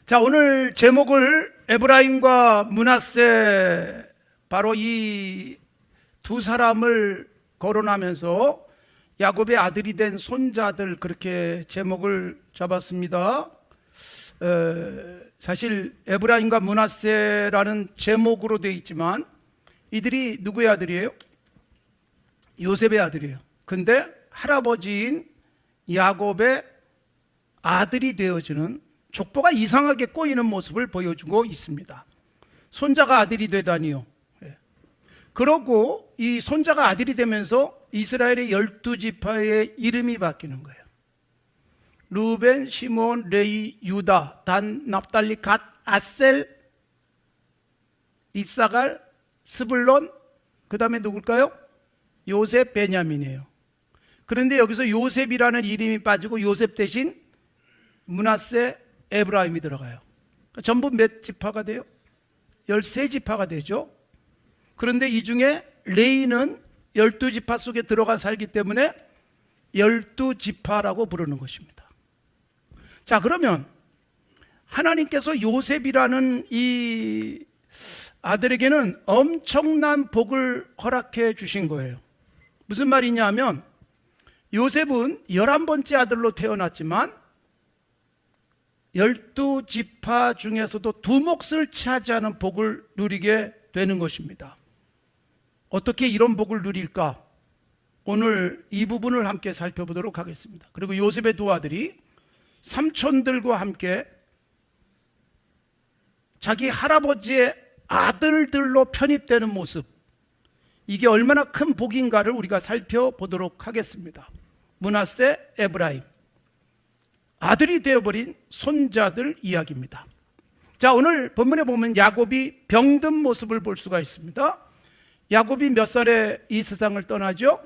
자, 오늘 제목을 에브라임과 므낫세, 바로 이 두 사람을 거론하면서 야곱의 아들이 된 손자들, 그렇게 제목을 잡았습니다. 사실 에브라임과 므낫세라는 제목으로 되어 있지만 이들이 누구의 아들이에요? 요셉의 아들이에요. 근데 할아버지인 야곱의 아들이 되어주는, 족보가 이상하게 꼬이는 모습을 보여주고 있습니다. 손자가 아들이 되다니요. 그러고 이 손자가 아들이 되면서 이스라엘의 12지파의 이름이 바뀌는 거예요. 루벤, 시므온, 레위, 유다, 단, 납달리, 갓, 아셀, 이사갈, 스불론, 그 다음에 누굴까요? 요셉, 베냐민이에요. 그런데 여기서 요셉이라는 이름이 빠지고 요셉 대신 므낫세, 에브라임이 들어가요. 전부 몇 지파가 돼요? 13지파가 되죠. 그런데 이 중에 레위는 12지파 속에 들어가 살기 때문에 12지파라고 부르는 것입니다. 자, 그러면 하나님께서 요셉이라는 이 아들에게는 엄청난 복을 허락해 주신 거예요. 무슨 말이냐 하면, 요셉은 11번째 아들로 태어났지만 12지파 중에서도 두 몫을 차지하는 복을 누리게 되는 것입니다. 어떻게 이런 복을 누릴까? 오늘 이 부분을 함께 살펴보도록 하겠습니다. 그리고 요셉의 두 아들이 삼촌들과 함께 자기 할아버지의 아들들로 편입되는 모습, 이게 얼마나 큰 복인가를 우리가 살펴보도록 하겠습니다. 므낫세, 에브라임, 아들이 되어버린 손자들 이야기입니다. 자, 오늘 본문에 보면 야곱이 병든 모습을 볼 수가 있습니다. 야곱이 몇 살에 이 세상을 떠나죠?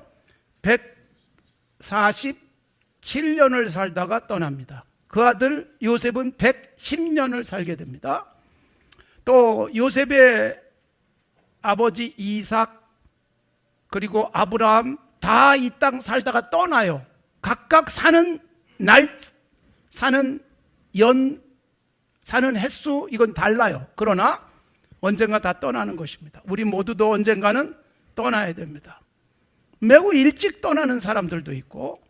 147년을 살다가 떠납니다. 그 아들 요셉은 110년을 살게 됩니다. 또 요셉의 아버지 이삭, 그리고 아브라함 다 이 땅 살다가 떠나요. 각각 사는 날, 사는 연, 사는 횟수, 이건 달라요. 그러나 언젠가 다 떠나는 것입니다. 우리 모두도 언젠가는 떠나야 됩니다. 매우 일찍 떠나는 사람들도 있고,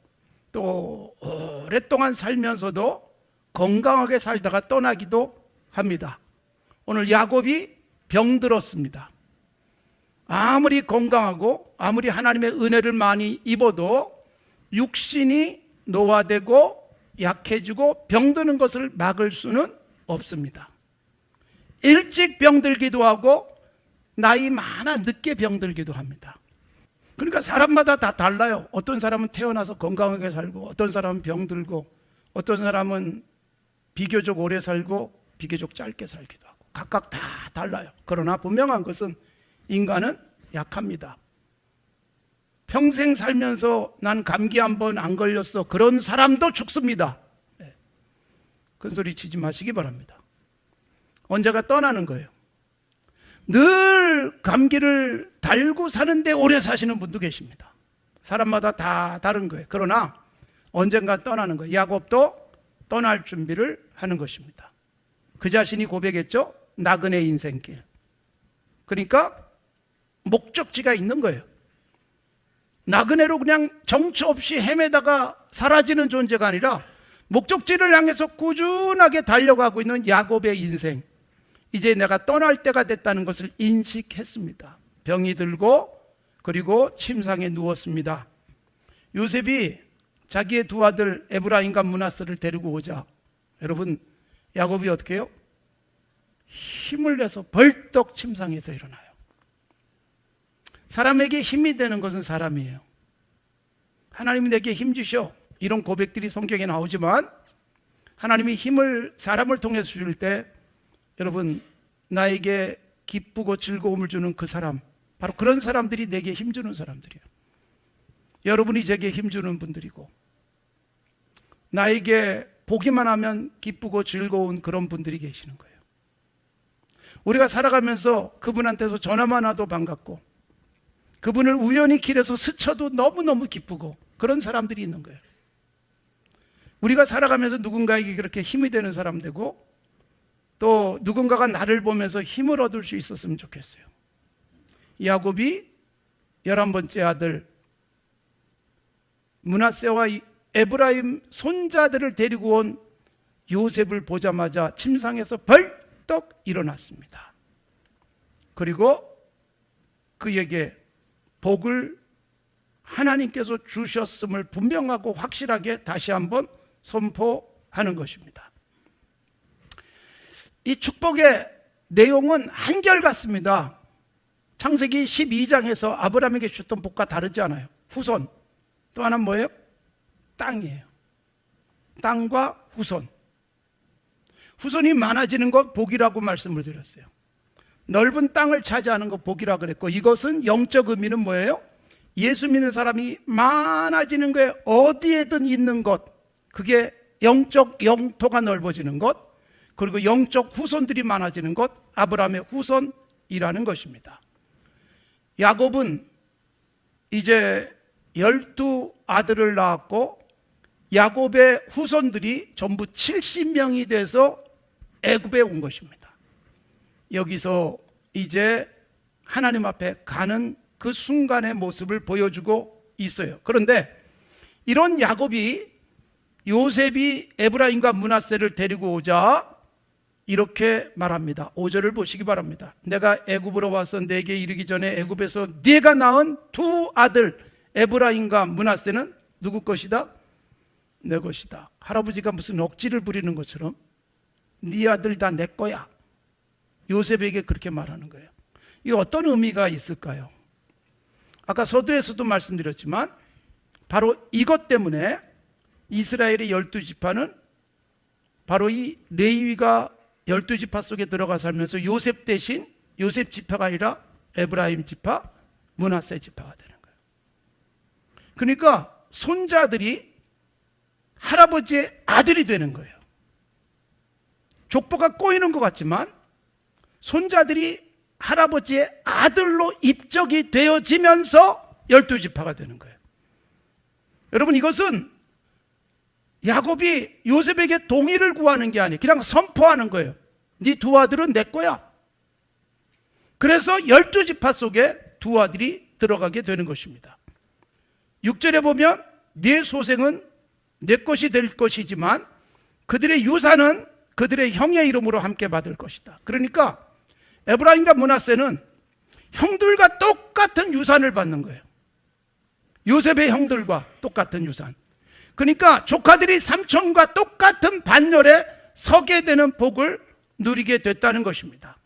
또 오랫동안 살면서도 건강하게 살다가 떠나기도 합니다. 오늘 야곱이 병들었습니다. 아무리 건강하고 아무리 하나님의 은혜를 많이 입어도 육신이 노화되고 약해지고 병드는 것을 막을 수는 없습니다. 일찍 병들기도 하고 나이 많아 늦게 병들기도 합니다. 그러니까 사람마다 다 달라요. 어떤 사람은 태어나서 건강하게 살고, 어떤 사람은 병들고, 어떤 사람은 비교적 오래 살고 비교적 짧게 살기도 하고, 각각 다 달라요. 그러나 분명한 것은 인간은 약합니다. 평생 살면서 난 감기 한 번 안 걸렸어, 그런 사람도 죽습니다. 큰 소리 치지 마시기 바랍니다. 언제가 떠나는 거예요. 늘 감기를 달고 사는데 오래 사시는 분도 계십니다. 사람마다 다 다른 거예요. 그러나 언젠가 떠나는 거예요. 야곱도 떠날 준비를 하는 것입니다. 그 자신이 고백했죠. 나그네 인생길. 그러니까 목적지가 있는 거예요. 나그네로 그냥 정처 없이 헤매다가 사라지는 존재가 아니라 목적지를 향해서 꾸준하게 달려가고 있는 야곱의 인생. 이제 내가 떠날 때가 됐다는 것을 인식했습니다. 병이 들고 그리고 침상에 누웠습니다. 요셉이 자기의 두 아들 에브라임과 므낫세를 데리고 오자, 여러분, 야곱이 어떻게 해요? 힘을 내서 벌떡 침상에서 일어나요. 사람에게 힘이 되는 것은 사람이에요. 하나님이 내게 힘 주셔, 이런 고백들이 성경에 나오지만 하나님이 힘을 사람을 통해서 줄 때, 여러분, 나에게 기쁘고 즐거움을 주는 그 사람, 바로 그런 사람들이 내게 힘주는 사람들이에요. 여러분이 제게 힘주는 분들이고, 나에게 보기만 하면 기쁘고 즐거운 그런 분들이 계시는 거예요. 우리가 살아가면서 그분한테서 전화만 와도 반갑고, 그분을 우연히 길에서 스쳐도 너무너무 기쁘고, 그런 사람들이 있는 거예요. 우리가 살아가면서 누군가에게 그렇게 힘이 되는 사람 되고, 또 누군가가 나를 보면서 힘을 얻을 수 있었으면 좋겠어요. 야곱이 11번째 아들 므낫세와 에브라임 손자들을 데리고 온 요셉을 보자마자 침상에서 벌떡 일어났습니다. 그리고 그에게 복을 하나님께서 주셨음을 분명하고 확실하게 다시 한번 선포하는 것입니다. 이 축복의 내용은 한결같습니다. 창세기 12장에서 아브라함에게 주셨던 복과 다르지 않아요. 후손, 또 하나는 뭐예요? 땅이에요. 땅과 후손. 후손이 많아지는 것 복이라고 말씀을 드렸어요. 넓은 땅을 차지하는 것 복이라고 그랬고, 이것은 영적 의미는 뭐예요? 예수 믿는 사람이 많아지는 거에 어디에든 있는 것, 그게 영적 영토가 넓어지는 것, 그리고 영적 후손들이 많아지는 것, 아브라함의 후손이라는 것입니다. 야곱은 이제 12아들을 낳았고, 야곱의 후손들이 전부 70명이 돼서 애굽에 온 것입니다. 여기서 이제 하나님 앞에 가는 그 순간의 모습을 보여주고 있어요. 그런데 이런 야곱이 요셉이 에브라임과 므낫세를 데리고 오자 이렇게 말합니다. 5절을 보시기 바랍니다. 내가 애굽으로 와서 내게 이르기 전에 애굽에서 네가 낳은 두 아들 에브라임과 므낫세는 누구 것이다? 내 것이다. 할아버지가 무슨 억지를 부리는 것처럼 네 아들 다 내 거야. 요셉에게 그렇게 말하는 거예요. 이게 어떤 의미가 있을까요? 아까 서두에서도 말씀드렸지만 바로 이것 때문에 이스라엘의 12지파는 바로 이 레위가 12지파 속에 들어가 살면서 요셉 대신 요셉 지파가 아니라 에브라임 지파, 므낫세 지파가 되는 거예요. 그러니까 손자들이 할아버지의 아들이 되는 거예요. 족보가 꼬이는 것 같지만 손자들이 할아버지의 아들로 입적이 되어지면서 12지파가 되는 거예요. 여러분, 이것은 야곱이 요셉에게 동의를 구하는 게 아니에요. 그냥 선포하는 거예요. 네 두 아들은 내 거야. 그래서 12지파 속에 두 아들이 들어가게 되는 것입니다. 6절에 보면 네 소생은 내 것이 될 것이지만 그들의 유산은 그들의 형의 이름으로 함께 받을 것이다. 그러니까 에브라임과 므낫세는 형들과 똑같은 유산을 받는 거예요. 요셉의 형들과 똑같은 유산. 그러니까 조카들이 삼촌과 똑같은 반열에 서게 되는 복을 누리게 됐다는 것입니다.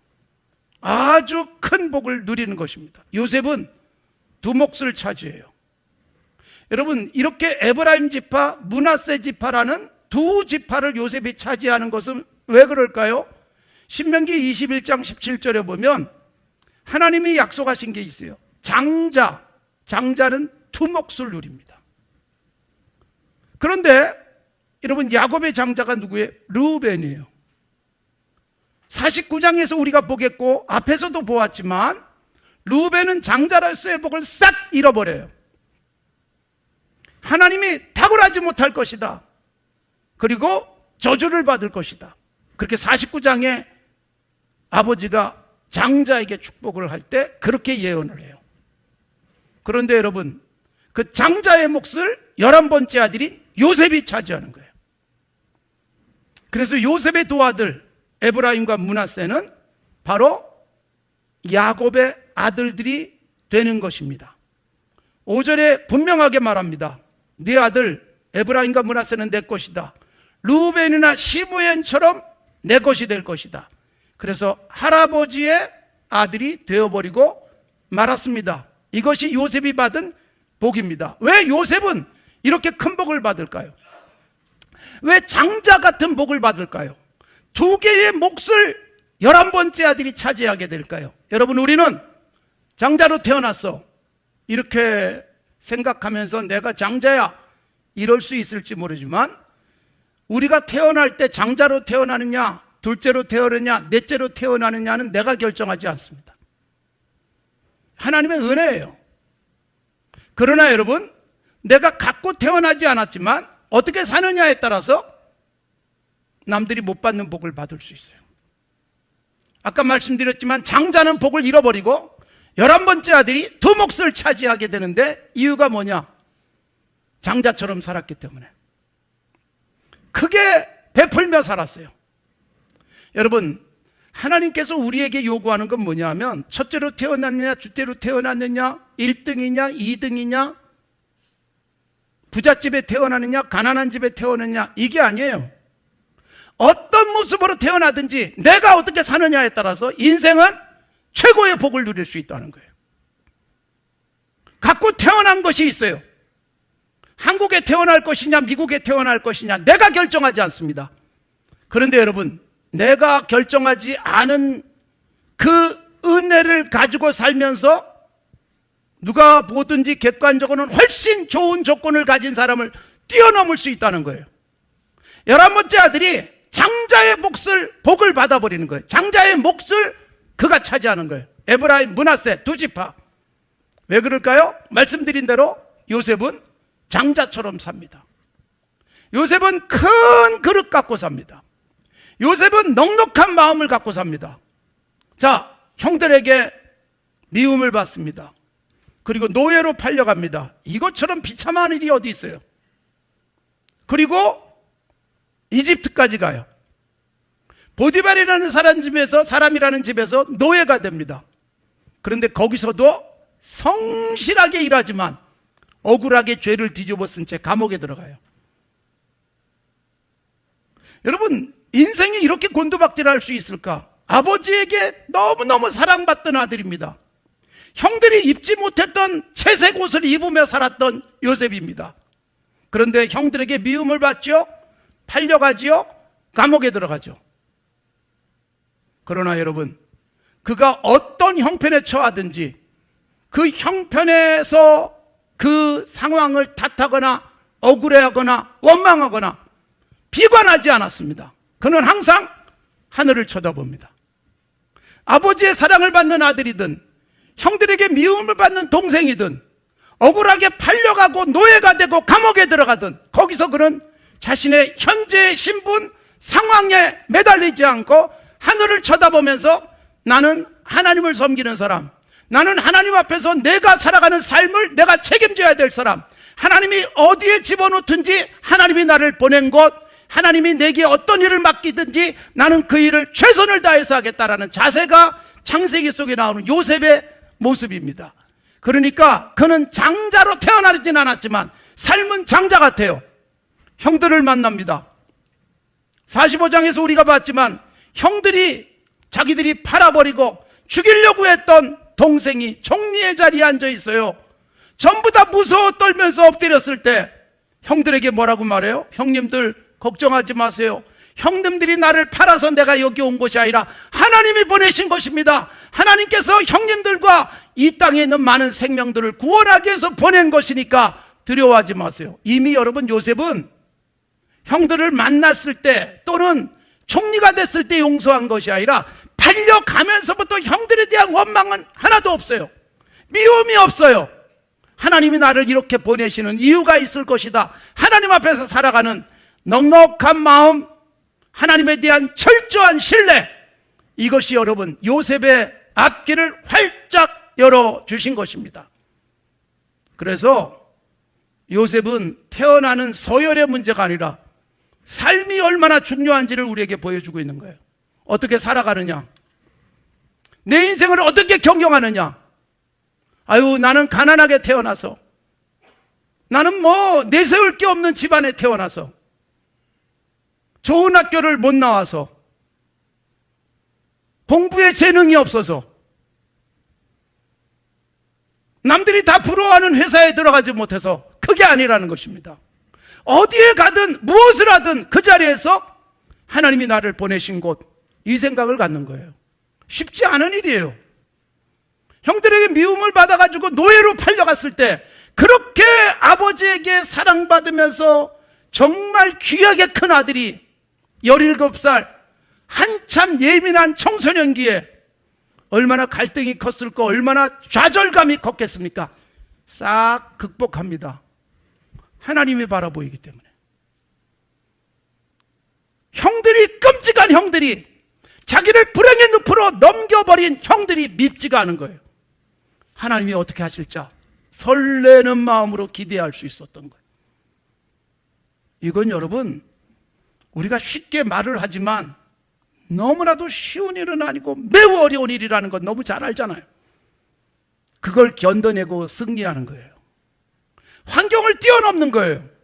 아주 큰 복을 누리는 것입니다. 요셉은 두 몫을 차지해요. 여러분, 이렇게 에브라임 지파, 므낫세 지파라는 두 지파를 요셉이 차지하는 것은 왜 그럴까요? 신명기 21장 17절에 보면 하나님이 약속하신 게 있어요. 장자는 두 몫을 누립니다. 그런데 여러분, 야곱의 장자가 누구예요? 르우벤이에요. 49장에서 우리가 보겠고 앞에서도 보았지만 르우벤은 장자로서의 복을 싹 잃어버려요. 하나님이 탁월하지 못할 것이다. 그리고 저주를 받을 것이다. 그렇게 49장에 아버지가 장자에게 축복을 할 때 그렇게 예언을 해요. 그런데 여러분, 그 장자의 몫을 11번째 아들인 요셉이 차지하는 거예요. 그래서 요셉의 두 아들 에브라임과 므낫세는 바로 야곱의 아들들이 되는 것입니다. 5절에 분명하게 말합니다. 네 아들 에브라임과 므낫세는 내 것이다. 르우벤이나 시므온처럼 내 것이 될 것이다. 그래서 할아버지의 아들이 되어버리고 말았습니다. 이것이 요셉이 받은 복입니다. 왜 요셉은 이렇게 큰 복을 받을까요? 왜 장자 같은 복을 받을까요? 두 개의 몫을 11번째 아들이 차지하게 될까요? 여러분, 우리는 장자로 태어났어. 이렇게 생각하면서 내가 장자야 이럴 수 있을지 모르지만 우리가 태어날 때 장자로 태어나느냐, 둘째로 태어나느냐, 넷째로 태어나느냐는 내가 결정하지 않습니다. 하나님의 은혜예요. 그러나 여러분, 내가 갖고 태어나지 않았지만 어떻게 사느냐에 따라서 남들이 못 받는 복을 받을 수 있어요. 아까 말씀드렸지만 장자는 복을 잃어버리고 11번째 아들이 두 몫을 차지하게 되는데 이유가 뭐냐? 장자처럼 살았기 때문에. 크게 베풀며 살았어요. 여러분, 하나님께서 우리에게 요구하는 건 뭐냐 하면 첫째로 태어났느냐, 둘째로 태어났느냐, 1등이냐, 2등이냐, 부잣집에 태어나느냐, 가난한 집에 태어났느냐, 이게 아니에요. 어떤 모습으로 태어나든지 내가 어떻게 사느냐에 따라서 인생은 최고의 복을 누릴 수 있다는 거예요. 갖고 태어난 것이 있어요. 한국에 태어날 것이냐, 미국에 태어날 것이냐, 내가 결정하지 않습니다. 그런데 여러분, 내가 결정하지 않은 그 은혜를 가지고 살면서 누가 뭐든지 객관적으로는 훨씬 좋은 조건을 가진 사람을 뛰어넘을 수 있다는 거예요. 11번째 아들이 장자의 복을 받아버리는 거예요. 장자의 몫을 그가 차지하는 거예요. 에브라임, 므낫세 두 지파. 왜 그럴까요? 말씀드린 대로 요셉은 장자처럼 삽니다. 요셉은 큰 그릇 갖고 삽니다. 요셉은 넉넉한 마음을 갖고 삽니다. 자, 형들에게 미움을 받습니다. 그리고 노예로 팔려갑니다. 이것처럼 비참한 일이 어디 있어요? 그리고 이집트까지 가요. 보디발이라는 사람이라는 집에서 노예가 됩니다. 그런데 거기서도 성실하게 일하지만 억울하게 죄를 뒤집어 쓴 채 감옥에 들어가요. 여러분, 인생이 이렇게 곤두박질할 수 있을까? 아버지에게 너무너무 사랑받던 아들입니다. 형들이 입지 못했던 채색 옷을 입으며 살았던 요셉입니다. 그런데 형들에게 미움을 받죠. 팔려가지요. 감옥에 들어가죠. 그러나 여러분, 그가 어떤 형편에 처하든지 그 형편에서 그 상황을 탓하거나 억울해하거나 원망하거나 비관하지 않았습니다. 그는 항상 하늘을 쳐다봅니다. 아버지의 사랑을 받는 아들이든 형들에게 미움을 받는 동생이든 억울하게 팔려가고 노예가 되고 감옥에 들어가든 거기서 그는 자신의 현재의 신분 상황에 매달리지 않고 하늘을 쳐다보면서 나는 하나님을 섬기는 사람, 나는 하나님 앞에서 내가 살아가는 삶을 내가 책임져야 될 사람, 하나님이 어디에 집어넣든지 하나님이 나를 보낸 곳, 하나님이 내게 어떤 일을 맡기든지 나는 그 일을 최선을 다해서 하겠다라는 자세가 창세기 속에 나오는 요셉의 모습입니다. 그러니까 그는 장자로 태어나진 않았지만 삶은 장자 같아요. 형들을 만납니다. 45장에서 우리가 봤지만 형들이 자기들이 팔아버리고 죽이려고 했던 동생이 총리의 자리에 앉아 있어요. 전부 다 무서워 떨면서 엎드렸을 때 형들에게 뭐라고 말해요? 형님들 걱정하지 마세요. 형님들이 나를 팔아서 내가 여기 온 것이 아니라 하나님이 보내신 것입니다. 하나님께서 형님들과 이 땅에 있는 많은 생명들을 구원하기 위해서 보낸 것이니까 두려워하지 마세요. 이미 여러분 요셉은 형들을 만났을 때 또는 총리가 됐을 때 용서한 것이 아니라 팔려가면서부터 형들에 대한 원망은 하나도 없어요. 미움이 없어요. 하나님이 나를 이렇게 보내시는 이유가 있을 것이다. 하나님 앞에서 살아가는 넉넉한 마음, 하나님에 대한 철저한 신뢰, 이것이 여러분 요셉의 앞길을 활짝 열어주신 것입니다. 그래서 요셉은 태어나는 서열의 문제가 아니라 삶이 얼마나 중요한지를 우리에게 보여주고 있는 거예요. 어떻게 살아가느냐, 내 인생을 어떻게 경영하느냐. 아유, 나는 가난하게 태어나서, 나는 뭐 내세울 게 없는 집안에 태어나서, 좋은 학교를 못 나와서, 공부에 재능이 없어서, 남들이 다 부러워하는 회사에 들어가지 못해서, 그게 아니라는 것입니다. 어디에 가든 무엇을 하든 그 자리에서 하나님이 나를 보내신 곳, 이 생각을 갖는 거예요. 쉽지 않은 일이에요. 형들에게 미움을 받아가지고 노예로 팔려갔을 때 그렇게 아버지에게 사랑받으면서 정말 귀하게 큰 아들이 17살 한참 예민한 청소년기에 얼마나 갈등이 컸을까, 얼마나 좌절감이 컸겠습니까? 싹 극복합니다. 하나님이 바라보이기 때문에. 형들이, 끔찍한 형들이 자기를 불행의 늪으로 넘겨버린 형들이 밉지가 않은 거예요. 하나님이 어떻게 하실지 설레는 마음으로 기대할 수 있었던 거예요. 이건 여러분, 우리가 쉽게 말을 하지만 너무나도 쉬운 일은 아니고 매우 어려운 일이라는 건 너무 잘 알잖아요. 그걸 견뎌내고 승리하는 거예요. 환경을 뛰어넘는 거예요.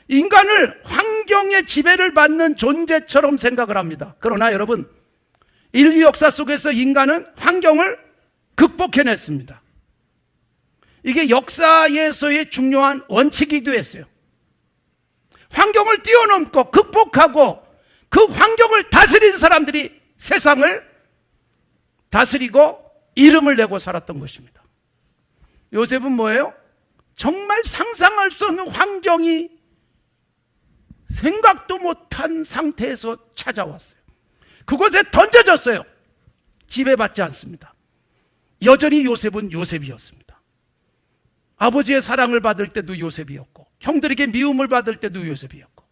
인간을 환경의 지배를 받는 존재처럼 생각을 합니다. 그러나 여러분, 인류 역사 속에서 인간은 환경을 극복해냈습니다. 이게 역사에서의 중요한 원칙이기도 했어요. 환경을 뛰어넘고 극복하고 그 환경을 다스린 사람들이 세상을 다스리고 이름을 내고 살았던 것입니다. 요셉은 뭐예요? 정말 상상할 수 없는 환경이 생각도 못한 상태에서 찾아왔어요. 그곳에 던져졌어요. 지배받지 않습니다. 여전히 요셉은 요셉이었습니다. 아버지의 사랑을 받을 때도 요셉이었고, 형들에게 미움을 받을 때도 요셉이었고,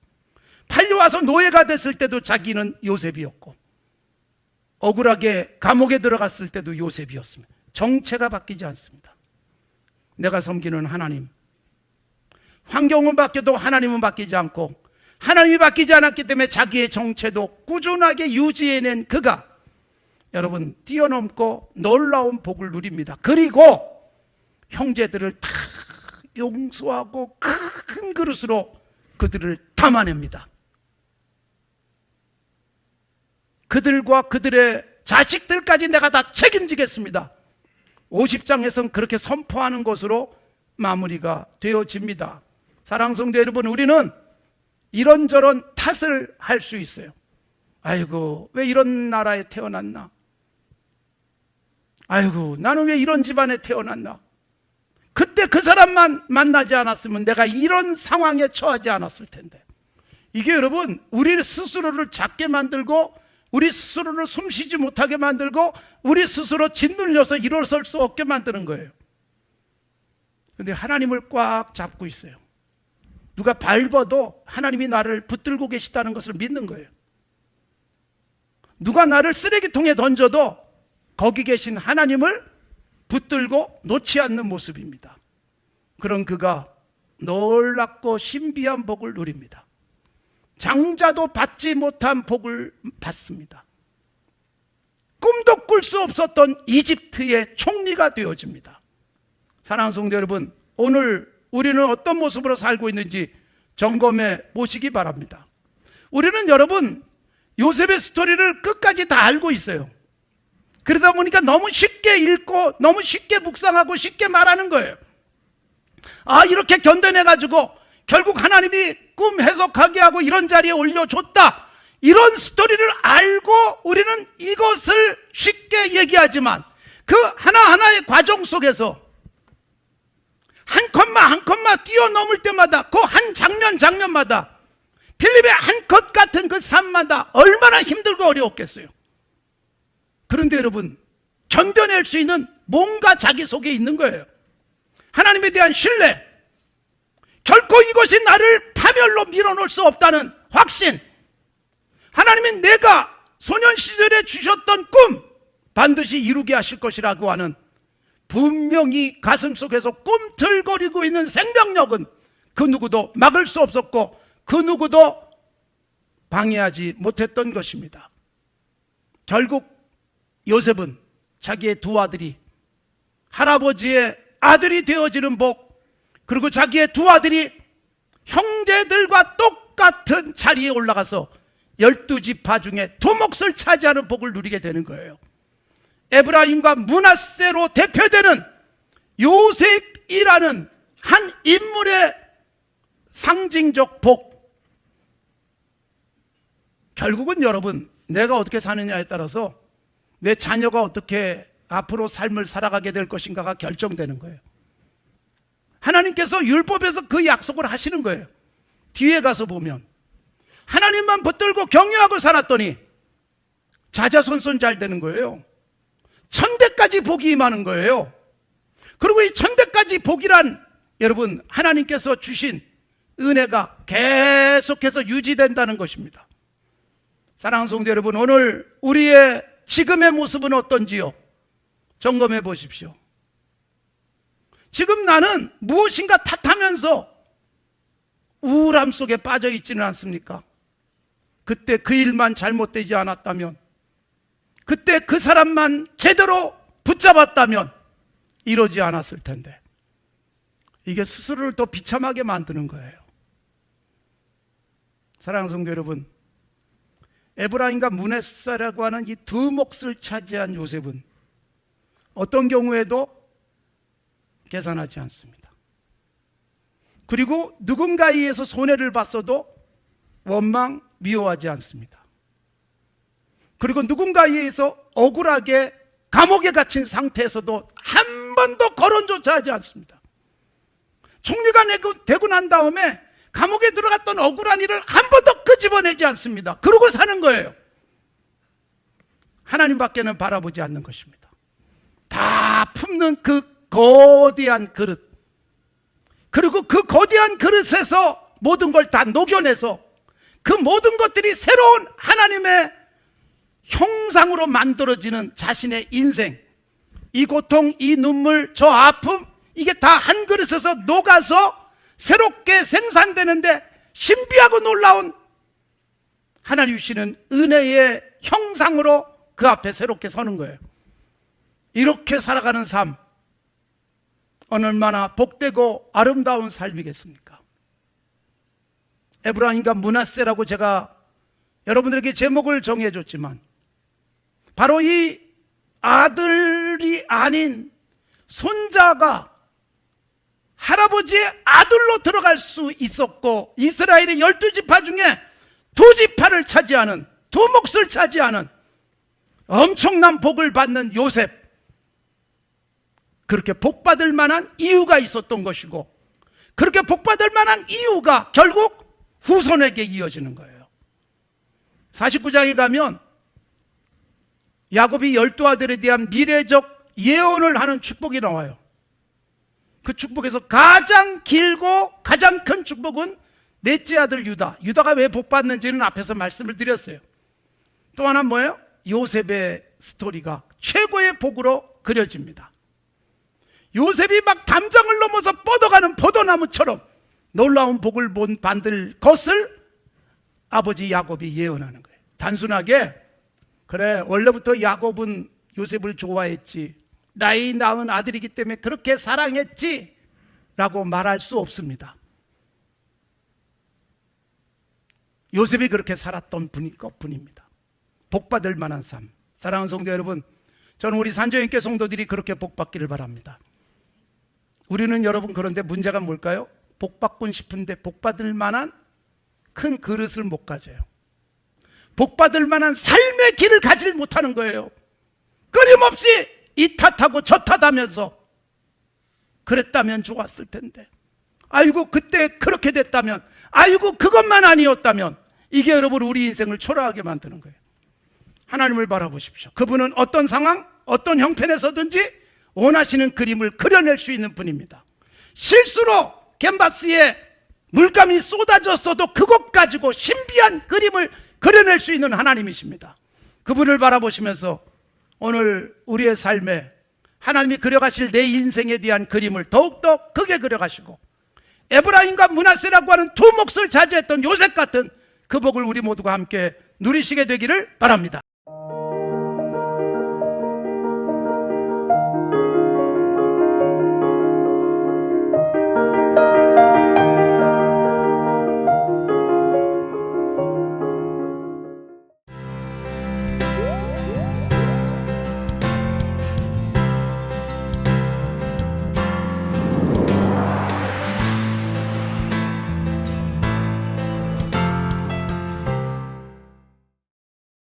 팔려와서 노예가 됐을 때도 자기는 요셉이었고, 억울하게 감옥에 들어갔을 때도 요셉이었습니다. 정체가 바뀌지 않습니다. 내가 섬기는 하나님, 환경은 바뀌어도 하나님은 바뀌지 않고, 하나님이 바뀌지 않았기 때문에 자기의 정체도 꾸준하게 유지해낸 그가 여러분 뛰어넘고 놀라운 복을 누립니다. 그리고 형제들을 다 용서하고 큰 그릇으로 그들을 담아냅니다. 그들과 그들의 자식들까지 내가 다 책임지겠습니다. 50장에서는 그렇게 선포하는 것으로 마무리가 되어집니다. 사랑하는 성도 여러분, 우리는 이런저런 탓을 할 수 있어요. 아이고, 왜 이런 나라에 태어났나? 아이고, 나는 왜 이런 집안에 태어났나? 그때 그 사람만 만나지 않았으면 내가 이런 상황에 처하지 않았을 텐데. 이게 여러분, 우리 스스로를 작게 만들고, 우리 스스로를 숨쉬지 못하게 만들고, 우리 스스로 짓눌려서 일어설 수 없게 만드는 거예요. 그런데 하나님을 꽉 잡고 있어요. 누가 밟아도 하나님이 나를 붙들고 계시다는 것을 믿는 거예요. 누가 나를 쓰레기통에 던져도 거기 계신 하나님을 붙들고 놓지 않는 모습입니다. 그런 그가 놀랍고 신비한 복을 누립니다. 장자도 받지 못한 복을 받습니다. 꿈도 꿀 수 없었던 이집트의 총리가 되어집니다. 사랑하는 성도 여러분, 오늘 우리는 어떤 모습으로 살고 있는지 점검해 보시기 바랍니다. 우리는 여러분, 요셉의 스토리를 끝까지 다 알고 있어요. 그러다 보니까 너무 쉽게 읽고 너무 쉽게 묵상하고 쉽게 말하는 거예요. 아, 이렇게 견뎌내가지고 결국 하나님이 꿈 해석하게 하고 이런 자리에 올려줬다, 이런 스토리를 알고 우리는 이것을 쉽게 얘기하지만 그 하나하나의 과정 속에서 한 컷만 한 컷만 뛰어넘을 때마다 그 한 장면마다 필립의 한 컷 같은 그 삶마다 얼마나 힘들고 어려웠겠어요. 그런데 여러분, 견뎌낼 수 있는 뭔가 자기 속에 있는 거예요. 하나님에 대한 신뢰, 결코 이것이 나를 파멸로 밀어놓을 수 없다는 확신, 하나님이 내가 소년 시절에 주셨던 꿈 반드시 이루게 하실 것이라고 하는 분명히 가슴속에서 꿈틀거리고 있는 생명력은 그 누구도 막을 수 없었고 그 누구도 방해하지 못했던 것입니다. 결국 요셉은 자기의 두 아들이 할아버지의 아들이 되어지는 복, 그리고 자기의 두 아들이 형제들과 똑같은 자리에 올라가서 12지파 중에 두 몫을 차지하는 복을 누리게 되는 거예요. 에브라임과 므낫세로 대표되는 요셉이라는 한 인물의 상징적 복, 결국은 여러분, 내가 어떻게 사느냐에 따라서 내 자녀가 어떻게 앞으로 삶을 살아가게 될 것인가가 결정되는 거예요. 하나님께서 율법에서 그 약속을 하시는 거예요. 뒤에 가서 보면 하나님만 붙들고 경유하고 살았더니 자자손손 잘 되는 거예요. 천대까지 복이 임하는 거예요. 그리고 이 천대까지 복이란 여러분, 하나님께서 주신 은혜가 계속해서 유지된다는 것입니다. 사랑하는 성도 여러분, 오늘 우리의 지금의 모습은 어떤지요? 점검해 보십시오. 지금 나는 무엇인가 탓하면서 우울함 속에 빠져 있지는 않습니까? 그때 그 일만 잘못되지 않았다면, 그때 그 사람만 제대로 붙잡았다면 이러지 않았을 텐데, 이게 스스로를 더 비참하게 만드는 거예요. 사랑하는 성도 여러분, 에브라임과 므낫세라고 하는 이 두 몫을 차지한 요셉은 어떤 경우에도 계산하지 않습니다. 그리고 누군가에 의해서 손해를 봤어도 원망, 미워하지 않습니다. 그리고 누군가에 의해서 억울하게 감옥에 갇힌 상태에서도 한 번도 거론조차 하지 않습니다. 총리가 되고 난 다음에 감옥에 들어갔던 억울한 일을 한 번도 끄집어내지 않습니다. 그러고 사는 거예요. 하나님밖에는 바라보지 않는 것입니다. 다 품는 그 거대한 그릇, 그리고 그 거대한 그릇에서 모든 걸 다 녹여내서 그 모든 것들이 새로운 하나님의 형상으로 만들어지는 자신의 인생, 이 고통, 이 눈물, 저 아픔, 이게 다 한 그릇에서 녹아서 새롭게 생산되는데 신비하고 놀라운 하나님 주시는 은혜의 형상으로 그 앞에 새롭게 서는 거예요. 이렇게 살아가는 삶, 얼마나 복되고 아름다운 삶이겠습니까? 에브라임과 므낫세라고 제가 여러분들에게 제목을 정해줬지만, 바로 이 아들이 아닌 손자가 할아버지의 아들로 들어갈 수 있었고, 이스라엘의 12지파 중에 2지파를 차지하는, 두 몫을 차지하는 엄청난 복을 받는 요셉, 그렇게 복받을 만한 이유가 있었던 것이고, 그렇게 복받을 만한 이유가 결국 후손에게 이어지는 거예요. 49장에 가면 야곱이 12아들에 대한 미래적 예언을 하는 축복이 나와요. 그 축복에서 가장 길고 가장 큰 축복은 넷째 아들 유다. 유다가 왜 복받는지는 앞에서 말씀을 드렸어요. 또 하나는 뭐예요? 요셉의 스토리가 최고의 복으로 그려집니다. 요셉이 막 담장을 넘어서 뻗어가는 포도나무처럼 놀라운 복을 받을 것을 아버지 야곱이 예언하는 거예요. 단순하게 그래, 원래부터 야곱은 요셉을 좋아했지, 나이 낳은 아들이기 때문에 그렇게 사랑했지 라고 말할 수 없습니다. 요셉이 그렇게 살았던 분이 것뿐입니다. 복받을 만한 삶. 사랑하는 성도 여러분, 저는 우리 산조인교 성도들이 그렇게 복받기를 바랍니다. 우리는 여러분, 그런데 문제가 뭘까요? 복받고 싶은데 복받을 만한 큰 그릇을 못 가져요. 복받을 만한 삶의 길을 가지를 못하는 거예요. 끊임없이 이 탓하고 저 탓하면서 그랬다면 좋았을 텐데, 아이고 그때 그렇게 됐다면, 아이고 그것만 아니었다면, 이게 여러분 우리 인생을 초라하게 만드는 거예요. 하나님을 바라보십시오. 그분은 어떤 상황, 어떤 형편에서든지 원하시는 그림을 그려낼 수 있는 분입니다. 실수로 캔버스에 물감이 쏟아졌어도 그것 가지고 신비한 그림을 그려낼 수 있는 하나님이십니다. 그분을 바라보시면서 오늘 우리의 삶에 하나님이 그려가실 내 인생에 대한 그림을 더욱더 크게 그려가시고, 에브라임과 므낫세라고 하는 두 몫을 차지했던 요셉 같은 그 복을 우리 모두가 함께 누리시게 되기를 바랍니다.